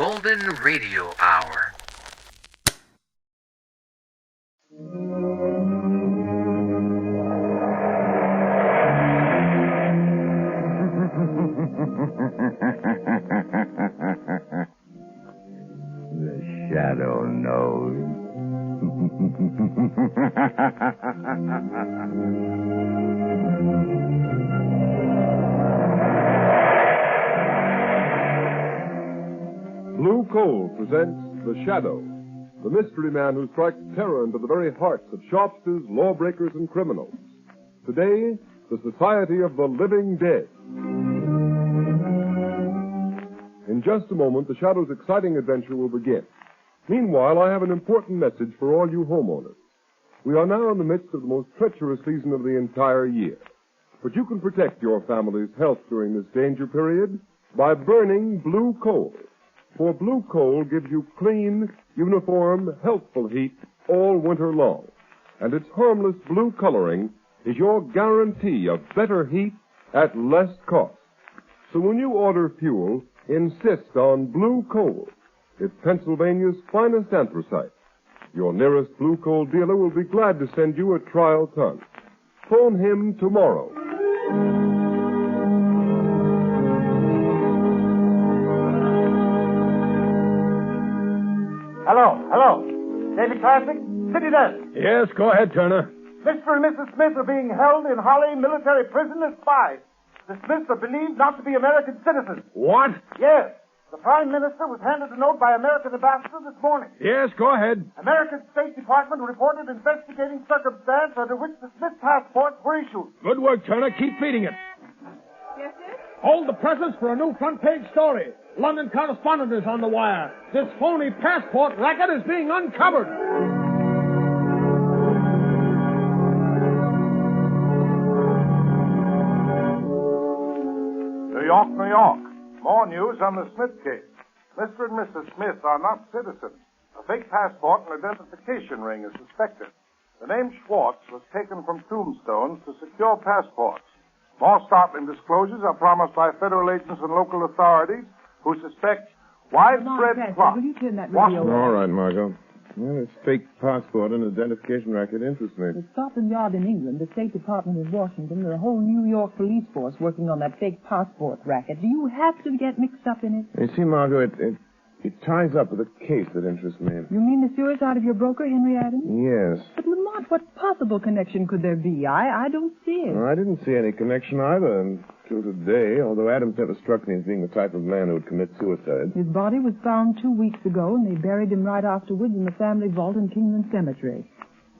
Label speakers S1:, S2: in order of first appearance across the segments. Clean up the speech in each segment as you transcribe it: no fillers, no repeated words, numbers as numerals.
S1: Golden Radio Hour.
S2: The shadow knows.
S3: Blue Coal presents The Shadow, the mystery man who strikes terror into the very hearts of shopsters, lawbreakers, and criminals. Today, the Society of the Living Dead. In just a moment, The Shadow's exciting adventure will begin. Meanwhile, I have an important message for all you homeowners. We are now in the midst of the most treacherous season of the entire year. But you can protect your family's health during this danger period by burning blue coal. For blue coal gives you clean, uniform, healthful heat all winter long. And its harmless blue coloring is your guarantee of better heat at less cost. So when you order fuel, insist on blue coal. It's Pennsylvania's finest anthracite. Your nearest blue coal dealer will be glad to send you a trial ton. Phone him tomorrow.
S4: Hello. David Classic, City Desk.
S3: Yes, go ahead, Turner.
S4: Mr. and Mrs. Smith are being held in Holly military prison as spies. The Smiths are believed not to be American citizens.
S3: What?
S4: Yes. The Prime Minister was handed a note by American ambassador this morning.
S3: Yes, go ahead.
S4: American State Department reported investigating circumstance under which the Smith passports were issued.
S3: Good work, Turner. Keep feeding it.
S5: Yes, sir?
S6: Hold the presses for a new front-page story. London correspondent is on the wire. This phony passport racket is being uncovered.
S4: New York, New York. More news on the Smith case. Mr. and Mrs. Smith are not citizens. A fake passport and identification ring is suspected. The name Schwartz was taken from tombstones to secure passports. More startling disclosures are promised by federal agents and local authorities who suspect widespread plot.
S5: Will you turn that radio
S3: All right, Margot. Well, this fake passport and identification racket interests me.
S5: The Scotland Yard in England, the State Department in Washington, the whole New York police force working on that fake passport racket. Do you have to get mixed up in it?
S3: You see, Margot, it ties up with a case that interests me.
S5: You mean the suicide of your broker, Henry Adams?
S3: Yes.
S5: But Lamont, what possible connection could there be? I don't see it.
S3: Well, I didn't see any connection either until today, although Adams never struck me as being the type of man who would commit suicide.
S5: His body was found 2 weeks ago, and they buried him right afterwards in the family vault in Kingman Cemetery.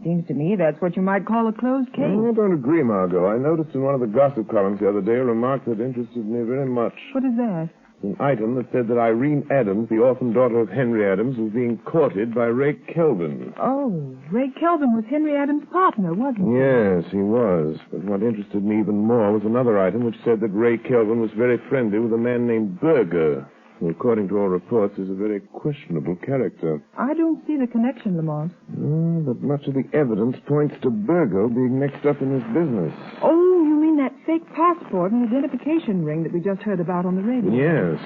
S5: Seems to me that's what you might call a closed case.
S3: Well, I don't agree, Margot. I noticed in one of the gossip columns the other day a remark that interested me very much.
S5: What is that?
S3: An item that said that Irene Adams, the orphan daughter of Henry Adams, was being courted by Ray Kelvin.
S5: Oh, Ray Kelvin was Henry Adams' partner, wasn't he?
S3: Yes, he was. But what interested me even more was another item which said that Ray Kelvin was very friendly with a man named Berger, who, according to all reports, is a very questionable character.
S5: I don't see the connection, Lamont.
S3: But much of the evidence points to Berger being mixed up in this business.
S5: Oh, you mean that fake passport and identification ring that we just heard about on the radio?
S3: Yes.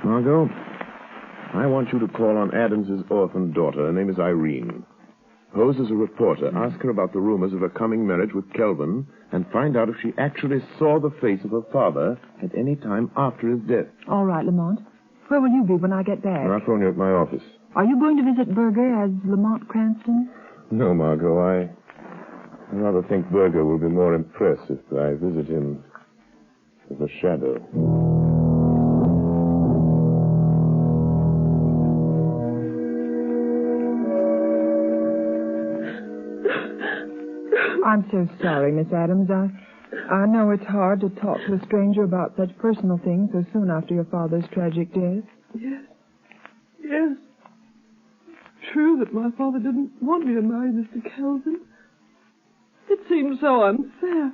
S3: Margot, I want you to call on Adams's orphan daughter. Her name is Irene. Pose as a reporter. Ask her about the rumors of her coming marriage with Kelvin and find out if she actually saw the face of her father at any time after his death.
S5: All right, Lamont. Where will you be when I get back?
S3: I'll phone you at my office.
S5: Are you going to visit Berger as Lamont Cranston?
S3: No, Margot. I rather think Berger will be more impressed if I visit him as a shadow.
S5: I'm so sorry, Miss Adams. I know it's hard to talk to a stranger about such personal things so soon after your father's tragic death.
S7: Yes. True that my father didn't want me to marry Mr. Kelvin. It seems so unfair.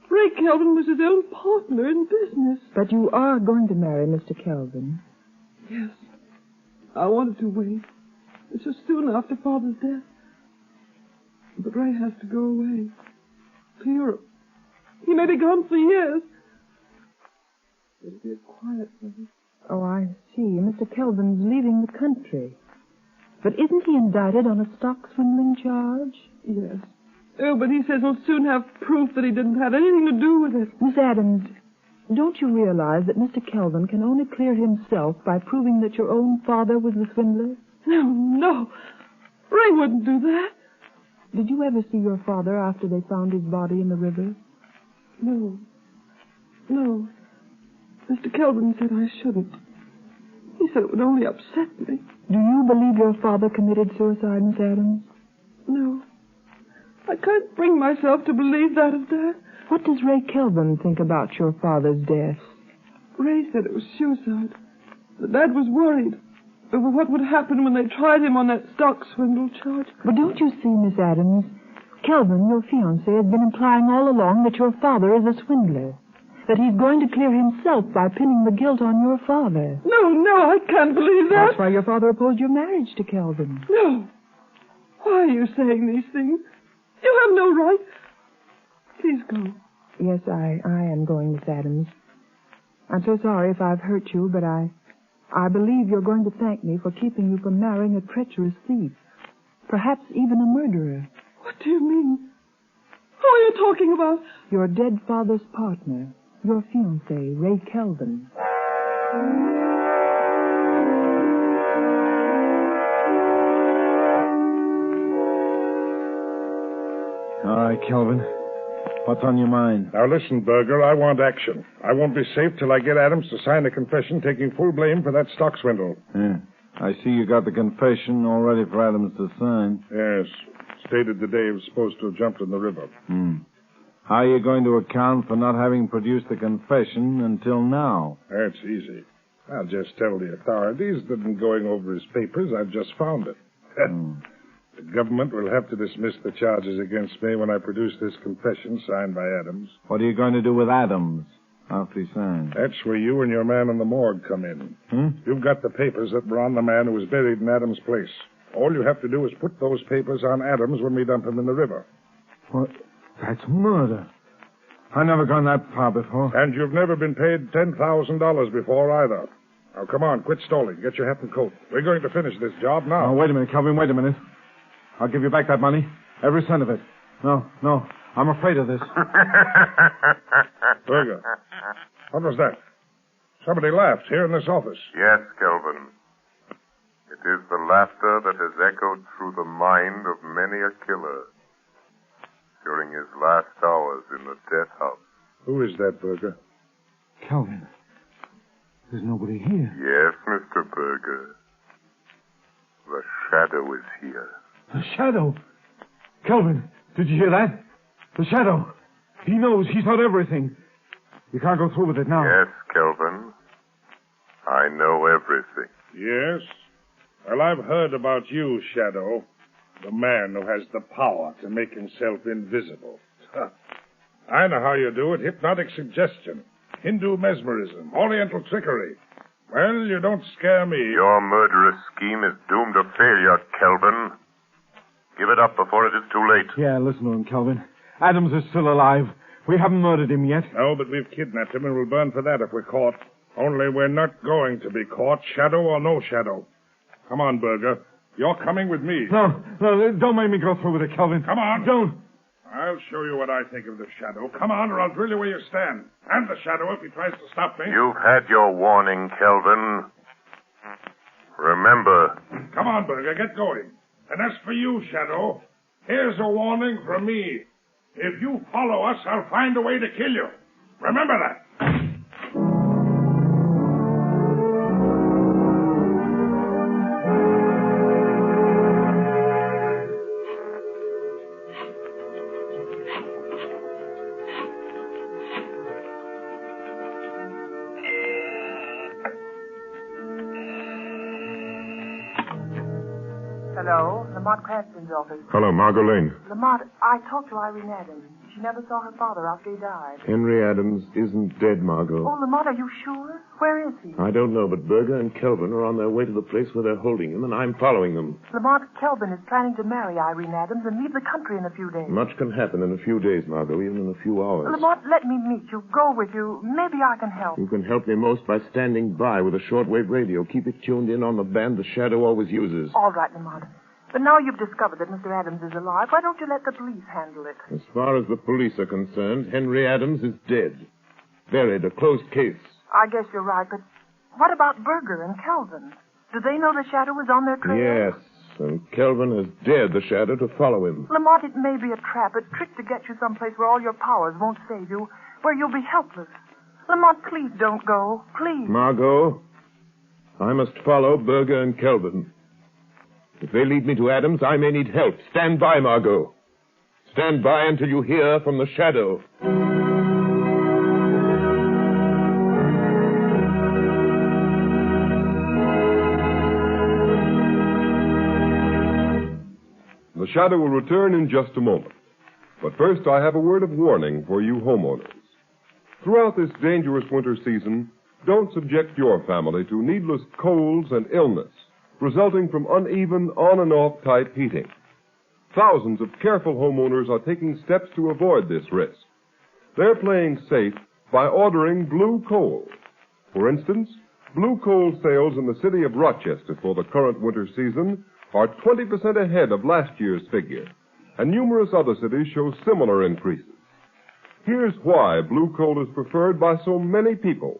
S7: Ray Kelvin was his own partner in business.
S5: But you are going to marry Mr. Kelvin.
S7: Yes. I wanted to wait. It's so soon after Father's death. But Ray has to go away. To Europe. He may be gone for years. It'll be a quiet place.
S5: Oh, I see. Mr. Kelvin's leaving the country. But isn't he indicted on a stock swindling charge?
S7: Yes. Oh, but he says he'll soon have proof that he didn't have anything to do with it.
S5: Miss Adams, don't you realize that Mr. Kelvin can only clear himself by proving that your own father was the swindler?
S7: No. Ray wouldn't do that.
S5: Did you ever see your father after they found his body in the river?
S7: No. Mr. Kelvin said I shouldn't. He said it would only upset me.
S5: Do you believe your father committed suicide, Miss Adams?
S7: No. I can't bring myself to believe that of Dad.
S5: What does Ray Kelvin think about your father's death?
S7: Ray said it was suicide. But Dad was worried over what would happen when they tried him on that stock swindle charge.
S5: But don't you see, Miss Adams, Kelvin, your fiancé, has been implying all along that your father is a swindler. That he's going to clear himself by pinning the guilt on your father.
S7: No, I can't believe that.
S5: That's why your father opposed your marriage to Kelvin.
S7: No. Why are you saying these things? You have no right. Please go.
S5: Yes, I am going, Miss Adams. I'm so sorry if I've hurt you, but I believe you're going to thank me for keeping you from marrying a treacherous thief. Perhaps even a murderer.
S7: What do you mean? Who are you talking about?
S5: Your dead father's partner. Your fiancé, Ray Kelvin.
S8: All right, Kelvin. What's on your mind?
S4: Now listen, Berger, I want action. I won't be safe till I get Adams to sign a confession taking full blame for that stock swindle.
S8: Yeah. I see you got the confession all ready for Adams to sign.
S4: Yes. Stated the day he was supposed to have jumped in the river.
S8: How are you going to account for not having produced the confession until now?
S4: That's easy. I'll just tell the authorities that in going over his papers, I've just found it. The government will have to dismiss the charges against me when I produce this confession signed by Adams.
S8: What are you going to do with Adams after he signs?
S4: That's where you and your man in the morgue come in. You've got the papers that were on the man who was buried in Adams' place. All you have to do is put those papers on Adams when we dump him in the river.
S8: What? That's murder. I've never gone that far before.
S4: And you've never been paid $10,000 before either. Now, come on, quit stalling. Get your hat and coat. We're going to finish this job now.
S8: Oh, wait a minute, Kelvin, wait a minute. I'll give you back that money. Every cent of it. No. I'm afraid of this.
S4: Berger, what was that? Somebody laughed here in this office.
S9: Yes, Kelvin. It is the laughter that has echoed through the mind of many a killer during his last hours in the death house.
S4: Who is that, Berger?
S8: Kelvin, there's nobody here.
S9: Yes, Mr. Berger. The shadow is here.
S8: The shadow? Kelvin, did you hear that? The shadow. He knows. He's heard everything. You can't go through with it now.
S9: Yes, Kelvin. I know everything.
S4: Yes? Well, I've heard about you, Shadow. The man who has the power to make himself invisible. I know how you do it. Hypnotic suggestion. Hindu mesmerism. Oriental trickery. Well, you don't scare me.
S9: Your murderous scheme is doomed to failure, Kelvin. Give it up before it is too late.
S8: Yeah, listen to him, Kelvin. Adams is still alive. We haven't murdered him yet.
S4: No, but we've kidnapped him and we'll burn for that if we're caught. Only we're not going to be caught, shadow or no shadow. Come on, Berger. You're coming with me.
S8: No, don't make me go through with it, Kelvin.
S4: Come on.
S8: Don't.
S4: I'll show you what I think of the shadow. Come on, or I'll drill you where you stand. And the shadow if he tries to stop me.
S9: You've had your warning, Kelvin. Remember.
S4: Come on, Berger, get going. And as for you, Shadow, here's a warning from me. If you follow us, I'll find a way to kill you. Remember that.
S5: Hello, Lamont Cranston's office.
S3: Hello, Margot Lane.
S5: Lamont, I talked to Irene Adams. she never saw her father after he died.
S3: Henry Adams isn't dead, Margot.
S5: Oh, Lamont, are you sure? Where is he?
S3: I don't know, but Berger and Kelvin are on their way to the place where they're holding him, and I'm following them.
S5: Lamont, Kelvin is planning to marry Irene Adams and leave the country in a few days.
S3: Much can happen in a few days, Margot, even in a few hours.
S5: Lamont, let me meet you. Go with you. Maybe I can help.
S3: You can help me most by standing by with a shortwave radio. Keep it tuned in on the band the Shadow always uses.
S5: All right, Lamont. But now you've discovered that Mr. Adams is alive, why don't you let the police handle it?
S3: As far as the police are concerned, Henry Adams is dead. Buried, a closed case.
S5: I guess you're right, but what about Berger and Kelvin? Do they know the Shadow is on their trail?
S3: Yes, and Kelvin has dared the Shadow to follow him.
S5: Lamont, it may be a trap, a trick to get you someplace where all your powers won't save you, where you'll be helpless. Lamont, please don't go. Please.
S3: Margot, I must follow Berger and Kelvin. If they lead me to Adams, I may need help. Stand by, Margot. Stand by until you hear from the Shadow. The Shadow will return in just a moment. But first, I have a word of warning for you homeowners. Throughout this dangerous winter season, don't subject your family to needless colds and illness resulting from uneven on and off type heating. Thousands of careful homeowners are taking steps to avoid this risk. They're playing safe by ordering blue coal. For instance, blue coal sales in the city of Rochester for the current winter season are 20% ahead of last year's figure, and numerous other cities show similar increases. Here's why blue coal is preferred by so many people.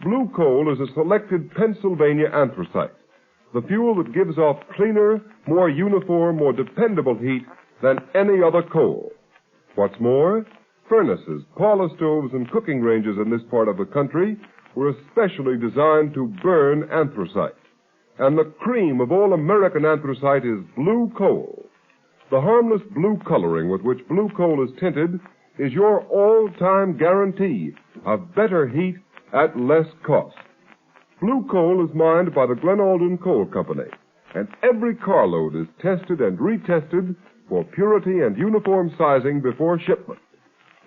S3: Blue coal is a selected Pennsylvania anthracite, the fuel that gives off cleaner, more uniform, more dependable heat than any other coal. What's more, furnaces, parlor stoves, and cooking ranges in this part of the country were especially designed to burn anthracite. And the cream of all American anthracite is blue coal. The harmless blue coloring with which blue coal is tinted is your all-time guarantee of better heat at less cost. Blue coal is mined by the Glen Alden Coal Company, and every carload is tested and retested for purity and uniform sizing before shipment.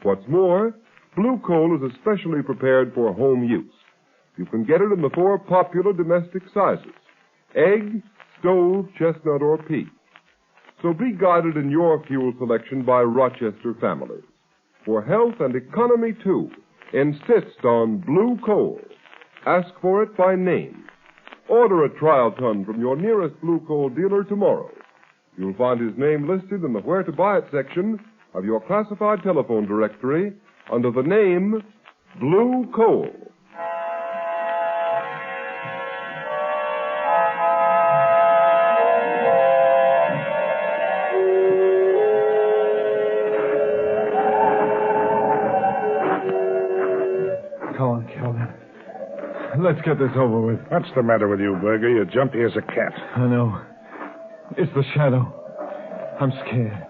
S3: What's more, blue coal is especially prepared for home use. You can get it in the 4 popular domestic sizes: egg, stove, chestnut, or pea. So be guided in your fuel selection by Rochester families. For health and economy, too, insist on blue coal. Ask for it by name. Order a trial ton from your nearest blue coal dealer tomorrow. You'll find his name listed in the Where to Buy It section of your classified telephone directory under the name Blue Coal.
S8: Come on, Kelvin. Let's get this over with.
S6: What's the matter with you, Berger? You're jumpy as a cat.
S8: I know. It's the Shadow. I'm scared.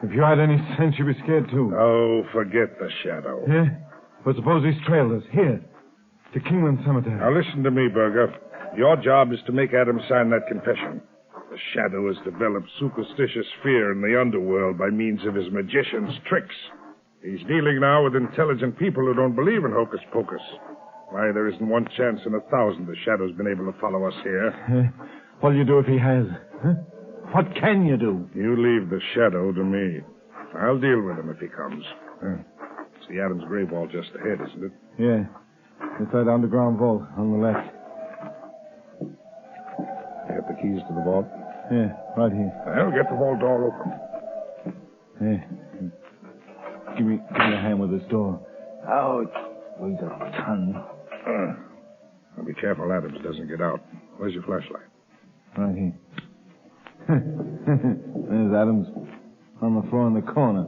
S8: If you had any sense, you'd be scared, too.
S6: Oh, forget the Shadow.
S8: Yeah? But suppose he's trailed us. Here. To Kingland Cemetery.
S6: Now, listen to me, Berger. Your job is to make Adams sign that confession. The Shadow has developed superstitious fear in the underworld by means of his magician's tricks. He's dealing now with intelligent people who don't believe in hocus pocus. Why, there isn't one chance in 1,000 the Shadow's been able to follow us here.
S8: What'll you do if he has? Huh? What can you do?
S6: You leave the Shadow to me. I'll deal with him if he comes. It's the Adams grave wall just ahead, isn't it?
S8: Yeah. It's that underground vault on the left.
S6: You got the keys to the vault?
S8: Yeah, right here.
S6: Well, get the vault door open.
S8: Yeah. Give me a hand with this door.
S2: Ouch. Weighs a ton.
S6: Now be careful Adams doesn't get out. Where's your flashlight?
S8: Right here. There's Adams on the floor in the corner.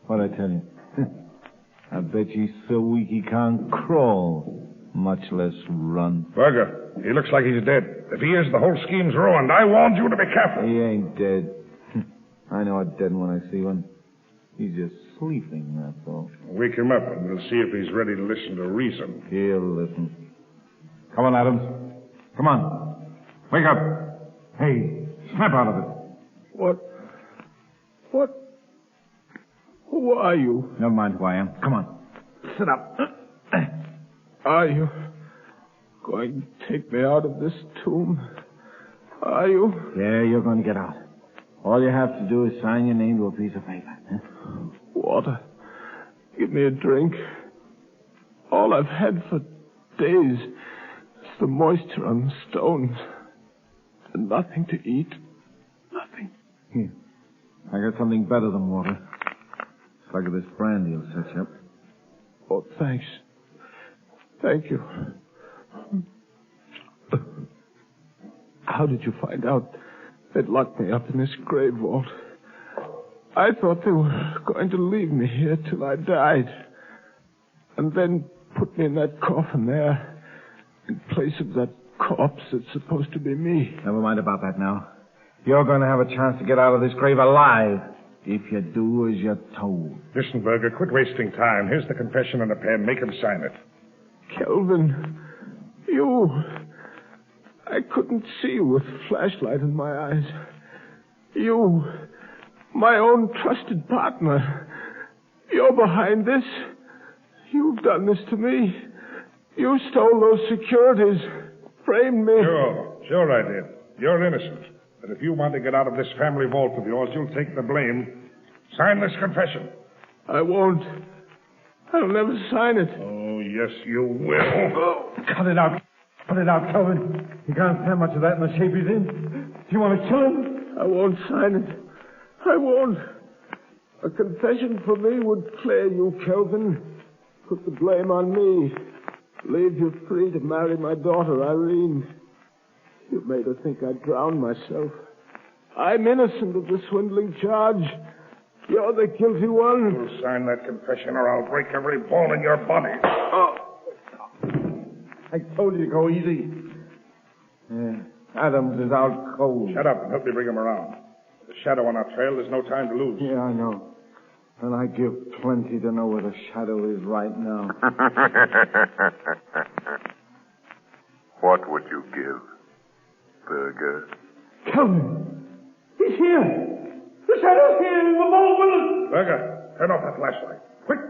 S8: What'd I tell you? I bet he's so weak he can't crawl, much less run.
S6: Berger, he looks like he's dead. If he is, the whole scheme's ruined. I warned you to be careful.
S8: He ain't dead. I know a dead one when I see one. He's just sleeping, that's all.
S6: Wake him up, and we'll see if he's ready to listen to reason.
S8: He'll listen. Come on, Adams. Come on. Wake up. Hey, snap out of it.
S6: What?
S2: Who are you?
S8: Never mind who I am. Come on. Sit up.
S2: Are you going to take me out of this tomb? Are you?
S8: Yeah, you're going to get out. All you have to do is sign your name to a piece of paper. Huh?
S2: Water. Give me a drink. All I've had for days is the moisture on the stones. And nothing to eat. Nothing.
S8: Here. I got something better than water. It's like this brandy will set you up.
S2: Oh, thanks. Thank you. How did you find out they'd locked me up in this grave vault? I thought they were going to leave me here till I died. And then put me in that coffin there in place of that corpse that's supposed to be me.
S8: Never mind about that now. You're going to have a chance to get out of this grave alive if you do as you're told.
S6: Listen, Berger, quit wasting time. Here's the confession and a pen. Make him sign it.
S2: Kelvin, you... I couldn't see you with a flashlight in my eyes. You, my own trusted partner. You're behind this. You've done this to me. You stole those securities. Framed me.
S6: Sure I did. You're innocent. But if you want to get out of this family vault of yours, you'll take the blame. Sign this confession.
S2: I won't. I'll never sign it.
S6: Oh, yes, you will.
S8: Cut it out. Put it out, Kelvin. You can't stand much of that in the shape he's in. Do you want to kill him?
S2: I won't sign it. I won't. A confession for me would clear you, Kelvin. Put the blame on me. Leave you free to marry my daughter, Irene. You made her think I drowned myself. I'm innocent of the swindling charge. You're the guilty one.
S6: You'll sign that confession or I'll break every bone in your body.
S8: Oh. I told you to go easy. Yeah. Adams is out cold.
S6: Shut up and help me bring him around. The shadow on our trail, there's no time to lose.
S8: Yeah, I know. And I give plenty to know where the shadow is right now.
S9: What would you give, Berger?
S8: Kelvin! He's here! The shadow's here in the mall village!
S6: Berger, turn off that flashlight. Quick!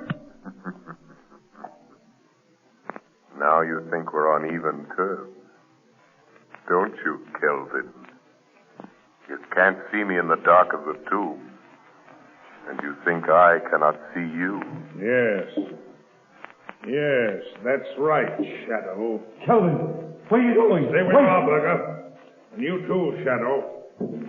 S9: Now you think we're on even terms. Don't you, Kelvin? You can't see me in the dark of the tomb. And you think I cannot see you.
S6: Yes, that's right, Shadow.
S8: Kelvin, where are you going?
S6: Stay with me, Berger. And you too, Shadow.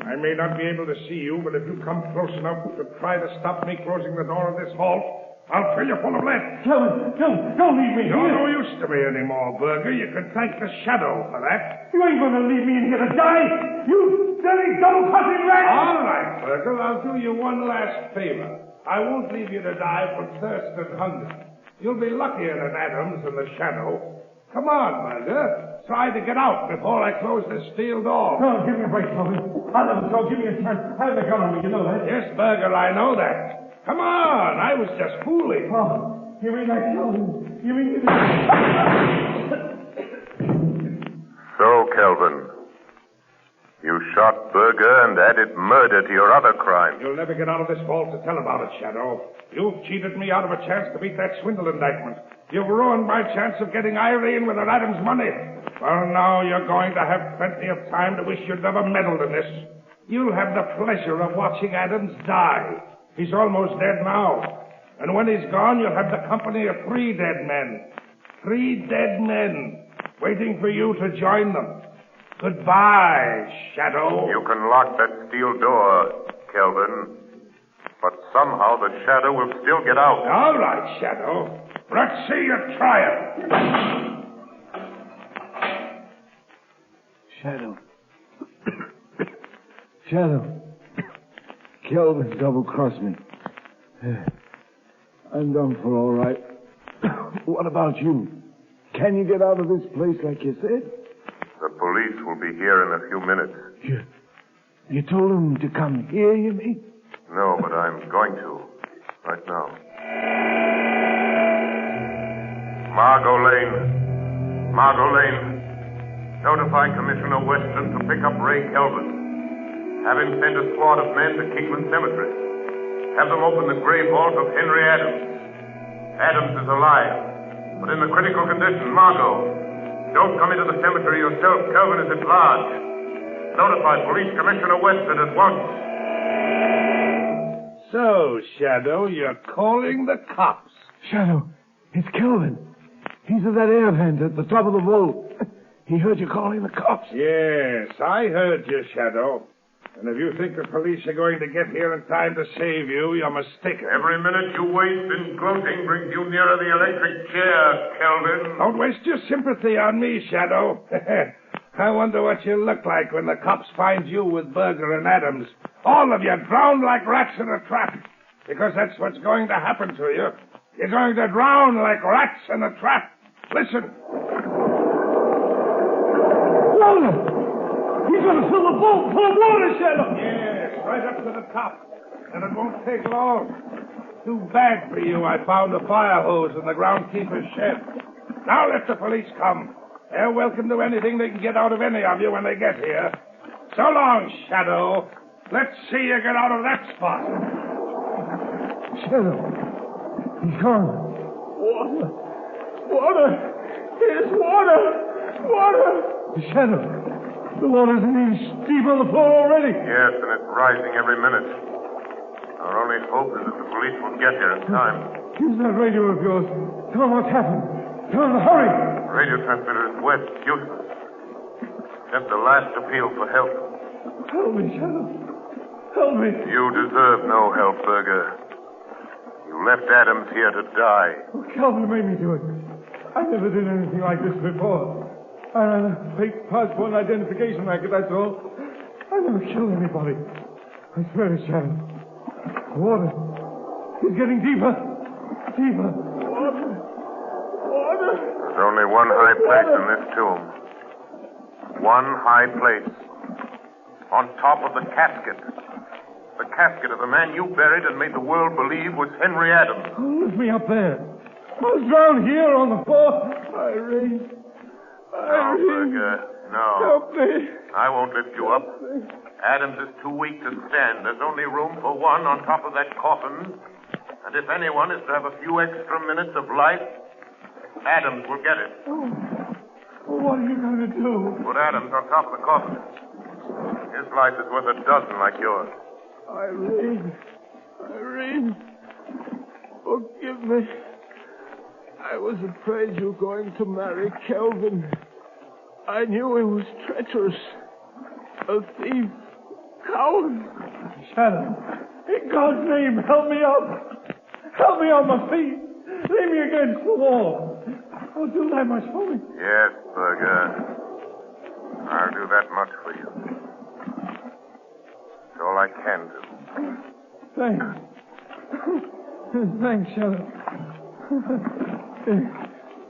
S6: I may not be able to see you, but if you come close enough to try to stop me closing the door of this vault, I'll fill you full of lead.
S8: Kelvin, don't leave me
S6: You're
S8: here.
S6: no use to me anymore, Berger. You can thank the Shadow for that.
S8: You ain't going to leave me in here to die. You silly double-crossing rat.
S6: All right, Berger. I'll do you one last favor. I won't leave you to die from thirst and hunger. You'll be luckier than Adams and the Shadow. Come on, Berger. Try to get out before I close this steel door.
S8: No, give me a break, Kelvin. I'll never go. Give me a chance. I have the gun on me, you know that.
S6: Yes, Berger, I know that. Come on, I was just fooling.
S8: Oh, you mean I killed him? You mean...
S9: So, Kelvin, you shot Berger and added murder to your other crimes.
S6: You'll never get out of this vault to tell about it, Shadow. You've cheated me out of a chance to beat that swindle indictment. You've ruined my chance of getting Irene with her Adams money. Well, now you're going to have plenty of time to wish you'd never meddled in this. You'll have the pleasure of watching Adams die. He's almost dead now. And when he's gone, you'll have the company of 3 dead men. 3 dead men waiting for you to join them. Goodbye, Shadow.
S9: You can lock that steel door, Kelvin. But somehow the Shadow will still get out.
S6: All right, Shadow. Let's see you try it.
S2: Shadow. Shadow. Kelvin double-crossed me. I'm done for all right. What about you? Can you get out of this place like you said?
S9: The police will be here in a few minutes.
S2: You told them to come here, you mean?
S9: No, but I'm going to. Right now. Margot Lane. Notify Commissioner Weston to pick up Ray Kelvin. Have him send a squad of men to Kingman Cemetery. Have them open the grave vault of Henry Adams. Adams is alive, but in the critical condition. Margot, don't come into the cemetery yourself. Kelvin is at large. Notify Police Commissioner Weston at once.
S6: So, Shadow, you're calling the cops.
S2: Shadow, it's Kelvin. He's at that air vent at the top of the vault. He heard you calling the cops.
S6: Yes, I heard you, Shadow. And if you think the police are going to get here in time to save you, you're mistaken.
S9: Every minute you waste in gloating brings you nearer the electric chair, Kelvin.
S6: Don't waste your sympathy on me, Shadow. I wonder what you'll look like when the cops find you with Berger and Adams. All of you drowned like rats in a trap. Because that's what's going to happen to you. You're going to drown like rats in a trap. Listen.
S2: Water! He's going to fill the vault full of water, Shadow!
S6: Yes, right up to the top. And it won't take long. Too bad for you I found a fire hose in the groundkeeper's shed. Now let the police come. They're welcome to anything they can get out of any of you when they get here. So long, Shadow. Let's see you get out of that spot.
S2: Shadow, he's gone. Water! Water! Here's water! Water! Shadow, the water's an inch deep on the floor already.
S9: Yes, and it's rising every minute. Our only hope is that the police will get here in time.
S2: Use that radio of yours. Tell them what's happened. Tell them to hurry.
S9: The radio transmitter is wet, useless. Just a last appeal for help.
S2: Help me, Shadow. Help me.
S9: You deserve no help, Berger. You left Adams here to die.
S2: Oh, Calvin made me do it. I never did anything like this before. I ran a fake passport and identification racket, that's all. I never killed anybody. I swear to Shadow. The water is getting deeper. Deeper. Water. Water.
S9: There's only one high place in this tomb. One high place. On top of the casket. The casket of the man you buried and made the world believe was Henry Adams.
S2: Oh, lift me up there. I was down here on the floor. Irene.
S9: No, Berger, no.
S2: Help me.
S9: I won't lift you up. Adams is too weak to stand. There's only room for one on top of that coffin. And if anyone is to have a few extra minutes of life, Adams will get it.
S2: Oh, what are you going to do?
S9: Put Adams on top of the coffin. His life is worth a dozen like yours.
S2: Irene, forgive me. I was afraid you were going to marry Kelvin. I knew he was treacherous. A thief. Coward. Shadow, in God's name, help me up. Help me on my feet. Lay me against the wall. Oh, do that much for me.
S9: Yes, Berger. I'll do that much for you. It's all I can do.
S2: Thanks. Thanks, Shadow.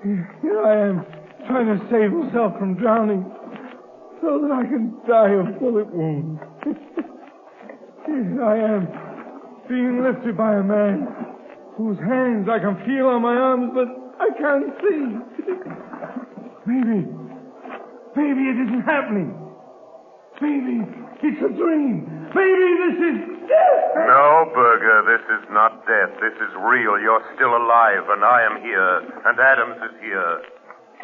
S2: Here I am, trying to save myself from drowning, so that I can die of bullet wounds. Here I am, being lifted by a man whose hands I can feel on my arms, but I can't see. Maybe it isn't happening. Maybe it's a dream. Maybe this is death.
S9: No, Berger, this is not death. This is real. You're still alive, and I am here, and Adams is here.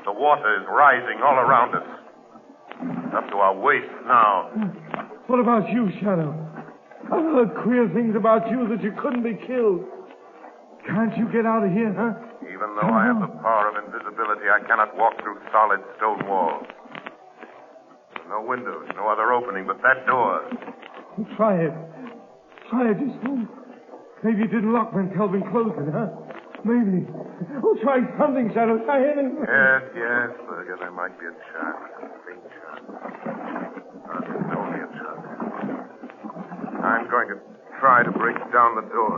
S9: The water is rising all around us. It's up to our waist now.
S2: What about you, Shadow? I've heard queer things about you that you couldn't be killed. Can't you get out of here, huh?
S9: Even though I have the power of invisibility, I cannot walk through solid stone walls. No windows, no other opening but that door.
S2: Try it. Try it just once. Maybe it didn't lock when Kelvin closed it, huh? Maybe. Oh, try something, Shadow. Try anything.
S9: Yes, Berger, there might be a chance. A faint chance. It's only a chance. I'm going to try to break down the door.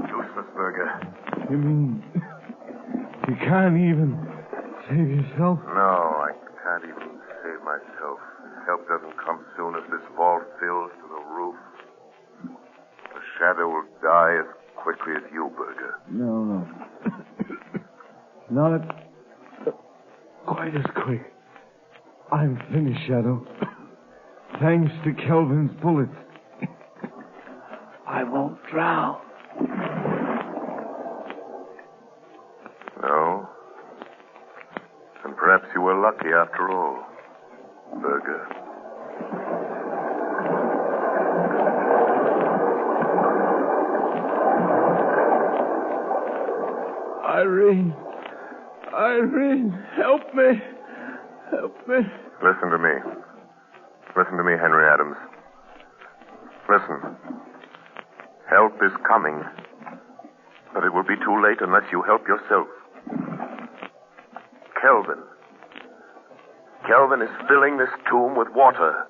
S9: Useless, Berger.
S2: You mean you can't even save yourself?
S9: No, I can't even save myself. Help doesn't come soon as this vault fills to the roof. The Shadow will die as quickly as you, Berger.
S2: No. Not quite as quick. I'm finished, Shadow. Thanks to Kelvin's bullets. I won't drown.
S9: No. And perhaps you were lucky after all, Berger.
S2: Irene, help me. Help me.
S9: Listen to me. Listen to me, Henry Adams. Listen. Help is coming. But it will be too late unless you help yourself. Kelvin is filling this tomb with water.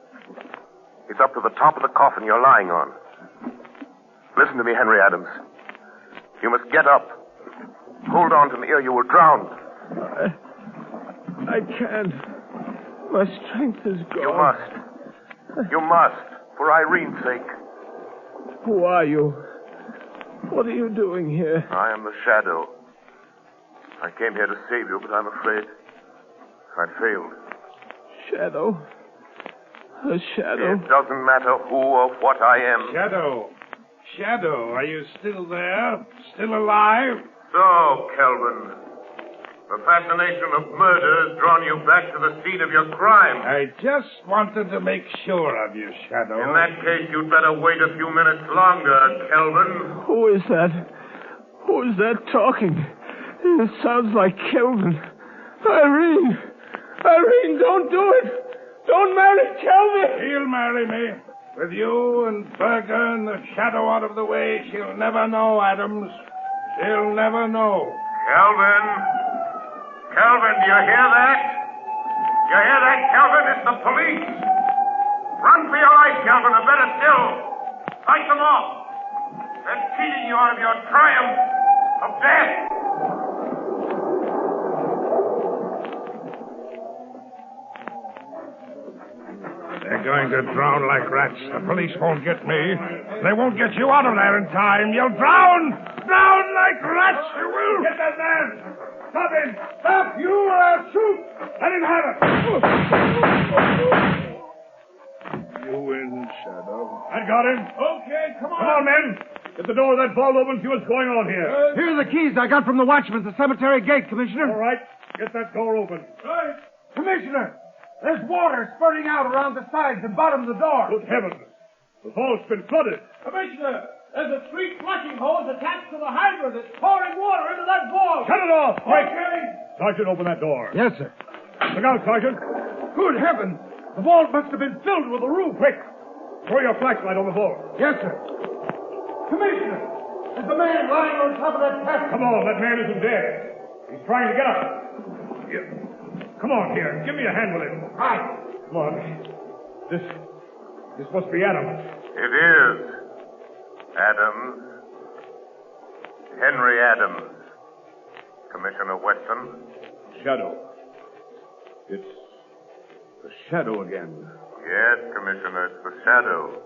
S9: It's up to the top of the coffin you're lying on. Listen to me, Henry Adams. You must get up. Hold on to me or you will drown.
S2: I can't. My strength is gone.
S9: You must. For Irene's sake.
S2: Who are you? What are you doing here?
S9: I am the Shadow. I came here to save you, but I'm afraid I failed.
S2: Shadow? A shadow?
S9: It doesn't matter who or what I am.
S6: Shadow, are you still there? Still alive?
S9: So, Kelvin, the fascination of murder has drawn you back to the scene of your crime.
S6: I just wanted to make sure of you, Shadow.
S9: In that case, you'd better wait a few minutes longer, Kelvin.
S2: Who is that? Who is that talking? It sounds like Kelvin. Irene, don't do it. Don't marry Kelvin.
S6: She'll marry me. With you and Berger and the Shadow out of the way, she'll never know, Adams. She'll never know.
S9: Kelvin, do you hear that? You hear that, Kelvin? It's the police. Run for your life, Kelvin, or better still, fight them off. They're cheating you out of your triumph of death.
S6: They're going to drown like rats. The police won't get me. They won't get you out of there in time. You'll drown! Drown like rats, you will! Get that man! Stop him! Stop! You or I'll shoot! Let him have it! You win, Shadow.
S10: I got him.
S6: Okay, come on.
S10: Come on, men. Get the door of that vault open, see what's going on here.
S11: Here are the keys I got from the watchman at the cemetery gate, Commissioner.
S10: All right. Get that door open.
S6: Right.
S11: Commissioner, there's water spurting out around the sides and bottom of the door.
S10: Good heavens. The vault's been flooded.
S12: Commissioner, there's a street flushing hose attached to the hydrant that's pouring water into that vault.
S10: Shut it off, quick.
S12: Okay.
S10: Sergeant, open that door.
S11: Yes, sir.
S10: Look out, Sergeant.
S11: Good heavens. The vault must have been filled with the roof.
S10: Quick. Throw your flashlight on the vault.
S11: Yes, sir. Commissioner, there's the man lying on top of that casket.
S10: Come on, that man isn't dead. He's trying to get up. Here. Come on, here. Give me a hand with him.
S11: Right.
S10: Come on. This must be Adams.
S9: It is. Adams. Henry Adams. Commissioner Weston.
S10: Shadow. It's the Shadow again.
S9: Yes, Commissioner, it's the Shadow.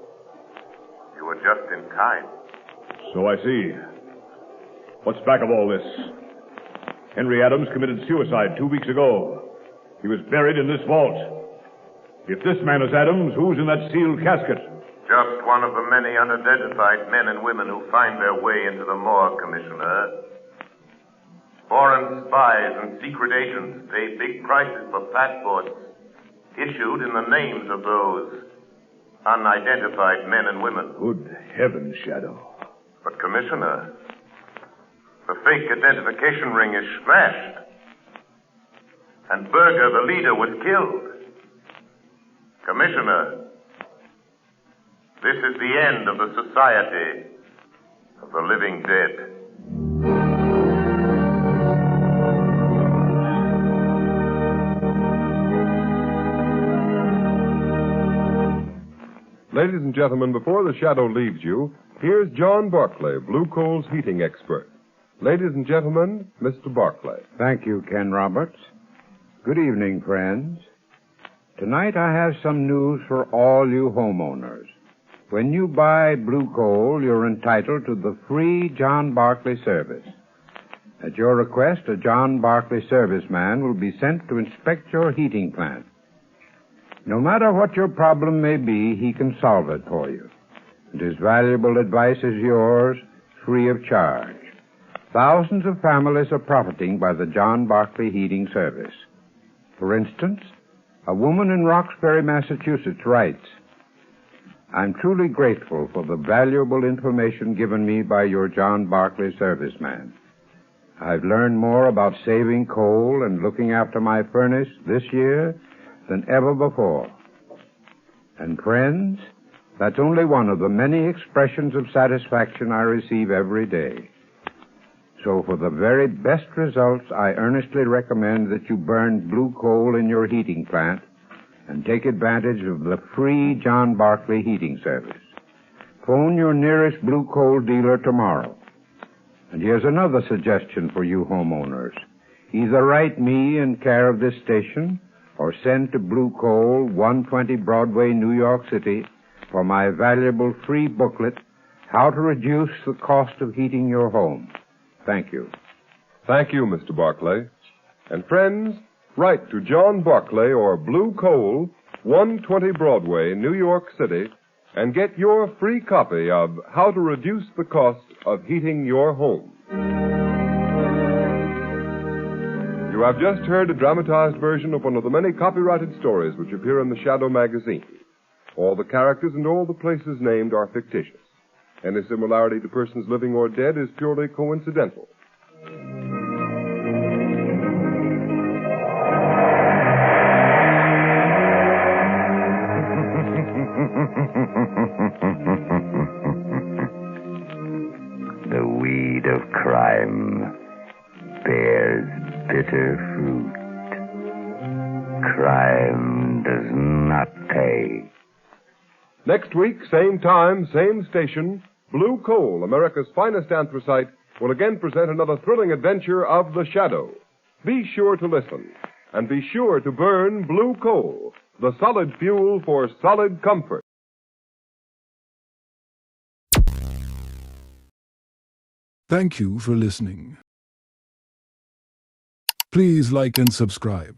S9: You were just in time.
S10: So I see. What's back of all this? Henry Adams committed suicide 2 weeks ago. He was buried in this vault. If this man is Adams, who's in that sealed casket?
S9: Just one of the many unidentified men and women who find their way into the morgue, Commissioner. Foreign spies and secret agents pay big prices for passports issued in the names of those unidentified men and women.
S10: Good heavens, Shadow.
S9: But, Commissioner, the fake identification ring is smashed. And Berger, the leader, was killed. Commissioner, this is the end of the Society of the Living Dead.
S3: Ladies and gentlemen, before the Shadow leaves you, here's John Barclay, Blue Coal's heating expert. Ladies and gentlemen, Mr. Barclay.
S13: Thank you, Ken Roberts. Good evening, friends. Tonight I have some news for all you homeowners. When you buy Blue Coal, you're entitled to the free John Barclay service. At your request, a John Barclay serviceman will be sent to inspect your heating plant. No matter what your problem may be, he can solve it for you. And his valuable advice is yours, free of charge. Thousands of families are profiting by the John Barclay Heating Service. For instance, a woman in Roxbury, Massachusetts writes, I'm truly grateful for the valuable information given me by your John Barclay serviceman. I've learned more about saving coal and looking after my furnace this year than ever before. And friends, that's only one of the many expressions of satisfaction I receive every day. So for the very best results, I earnestly recommend that you burn blue coal in your heating plant and take advantage of the free John Barclay Heating Service. Phone your nearest blue coal dealer tomorrow. And here's another suggestion for you homeowners. Either write me in care of this station or send to Blue Coal, 120 Broadway, New York City, for my valuable free booklet, How to Reduce the Cost of Heating Your Home. Thank you.
S3: Thank you, Mr. Barclay. And friends, write to John Barclay or Blue Coal, 120 Broadway, New York City, and get your free copy of How to Reduce the Cost of Heating Your Home. You have just heard a dramatized version of one of the many copyrighted stories which appear in the Shadow magazine. All the characters and all the places named are fictitious. Any similarity to persons living or dead is purely coincidental.
S14: The weed of crime bears bitter fruit. Crime does not pay.
S3: Next week, same time, same station, Blue Coal, America's finest anthracite, will again present another thrilling adventure of The Shadow. Be sure to listen, and be sure to burn Blue Coal, the solid fuel for solid comfort.
S15: Thank you for listening. Please like and subscribe.